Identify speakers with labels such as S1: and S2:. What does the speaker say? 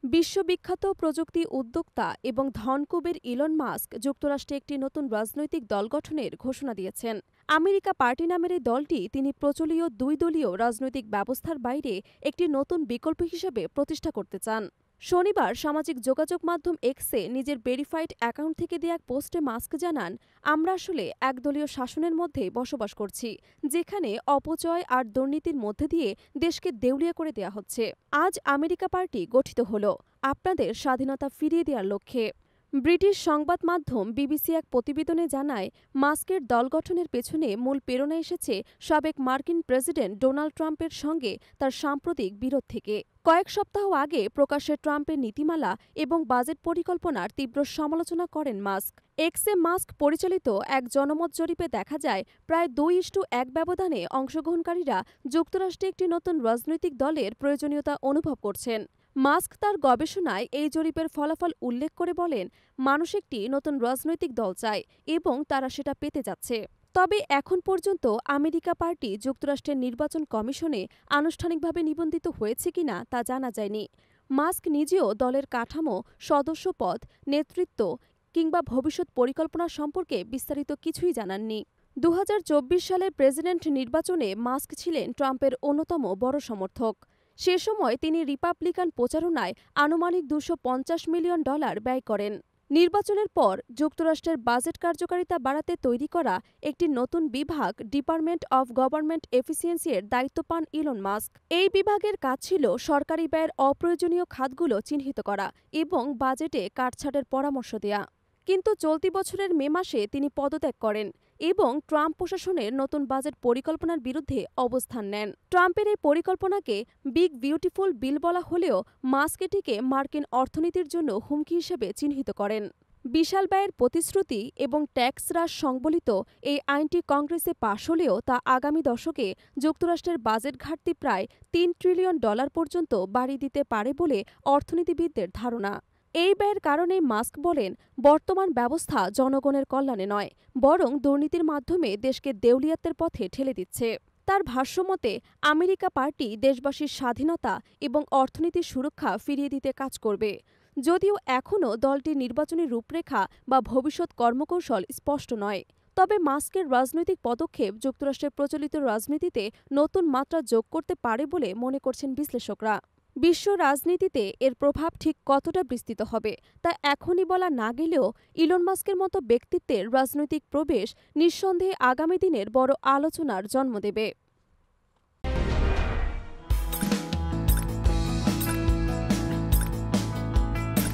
S1: বিশ্ববিখ্যাত প্রযুক্তি উদ্যোক্তা এবং ধনকুবের ইলন মাস্ক যুক্তরাষ্ট্রে একটি নতুন রাজনৈতিক দল গঠনের ঘোষণা দিয়েছেন। আমেরিকা পার্টি নামের এই দলটি তিনি প্রচলীয় দুই দলীয় রাজনৈতিক ব্যবস্থার বাইরে একটি নতুন বিকল্প হিসেবে প্রতিষ্ঠা করতে চান। শনিবার সামাজিক যোগাযোগ মাধ্যম এক্সে নিজের ভেরিফাইড অ্যাকাউন্ট থেকে দেয়া এক পোস্টে মাস্ক জানান, আমরা আসলে একদলীয় শাসনের মধ্যে বসবাস করছি, যেখানে অপচয় আর দুর্নীতির মধ্যে দিয়ে দেশকে দেউলিয়া করে দেয়া হচ্ছে। আজ আমেরিকা পার্টি গঠিত হল আপনাদের স্বাধীনতা ফিরিয়ে দেওয়ার লক্ষ্যে। ব্রিটিশ সংবাদ মাধ্যম বিবিসি এক প্রতিবেদনে জানায়, মাস্কের দল গঠনের পেছনে মূল প্রেরণা এসেছে সাবেক মার্কিন প্রেসিডেন্ট ডোনাল্ড ট্রাম্পের সঙ্গে তার সাম্প্রতিক বিরোধ থেকে। কয়েক সপ্তাহ আগে প্রকাশ্যে ট্রাম্পের নীতিমালা এবং বাজেট পরিকল্পনার তীব্র সমালোচনা করেন মাস্ক। এক্সে মাস্ক পরিচালিত এক জনমত জরিপে দেখা যায়, প্রায় 2:1 ব্যবধানে অংশগ্রহণকারীরা যুক্তরাষ্ট্রে একটি নতুন রাজনৈতিক দলের প্রয়োজনীয়তা অনুভব করছেন। মাস্ক তার গবেষণায় এই জরিপের ফলাফল উল্লেখ করে বলেন, মানুষ একটি নতুন রাজনৈতিক দল চায় এবং তারা সেটা পেতে যাচ্ছে। তবে এখন পর্যন্ত আমেরিকা পার্টি যুক্তরাষ্ট্রের নির্বাচন কমিশনে আনুষ্ঠানিকভাবে নিবন্ধিত হয়েছে কিনা তা জানা যায়নি। মাস্ক নিজেও দলের কাঠামো, সদস্য পদ, নেতৃত্ব কিংবা ভবিষ্যৎ পরিকল্পনা সম্পর্কে বিস্তারিত কিছুই জানাননি। 2024 সালের প্রেসিডেন্ট নির্বাচনে মাস্ক ছিলেন ট্রাম্পের অন্যতম বড় সমর্থক। সে সময় তিনি রিপাবলিকান প্রচারণায় আনুমানিক $250 মিলিয়ন ব্যয় করেন। নির্বাচনের পর যুক্তরাষ্ট্রের বাজেট কার্যকারিতা বাড়াতে তৈরি করা একটি নতুন বিভাগ ডিপার্টমেন্ট অব গভর্নমেন্ট এফিসিয়েন্সি এর দায়িত্ব পান ইলন মাস্ক। এই বিভাগের কাজ ছিল সরকারি ব্যয়ের অপ্রয়োজনীয় খাতগুলো চিহ্নিত করা এবং বাজেটে কাটছাঁটের পরামর্শ দেয়া। কিন্তু চলতি বছরের মে মাসে তিনি পদত্যাগ করেন এবং ট্রাম্প প্রশাসনের নতুন বাজেট পরিকল্পনার বিরুদ্ধে অবস্থান নেন। ট্রাম্পের এই পরিকল্পনাকে বিগ বিউটিফুল বিল বলা হলেও মাস্ক এটিকে মার্কিন অর্থনীতির জন্য হুমকি হিসেবে চিহ্নিত করেন। বিশাল ব্যয়ের প্রতিশ্রুতি এবং ট্যাক্স হ্রাস সংবলিত এই আইনটি কংগ্রেসে পাশ হলেও তা আগামী দশকে যুক্তরাষ্ট্রের বাজেট ঘাটতি প্রায় $3 ট্রিলিয়ন পর্যন্ত বাড়িয়ে দিতে পারে বলে অর্থনীতিবিদদের ধারণা। এই ব্যয়ের কারণে মাস্ক বলেন, বর্তমান ব্যবস্থা জনগণের কল্যাণে নয়, বরং দুর্নীতির মাধ্যমে দেশকে দেউলিয়াতের পথে ঠেলে দিচ্ছে। তার ভাষ্যমতে আমেরিকা পার্টি দেশবাসীর স্বাধীনতা এবং অর্থনীতির সুরক্ষা ফিরিয়ে দিতে কাজ করবে। যদিও এখনও দলটির নির্বাচনী রূপরেখা বা ভবিষ্যৎ কর্মকৌশল স্পষ্ট নয়। তবে মাস্কের রাজনৈতিক পদক্ষেপ যুক্তরাষ্ট্রের প্রচলিত রাজনীতিতে নতুন মাত্রা যোগ করতে পারে বলে মনে করছেন বিশ্লেষকরা। বিশ্ব রাজনীতিতে এর প্রভাব ঠিক কতটা বিস্তৃত হবে তা এখনই বলা না গেলেও ইলন মাস্কের মতো ব্যক্তিত্বের রাজনৈতিক প্রবেশ নিঃসন্দেহে আগামী দিনের বড় আলোচনার জন্ম দেবে।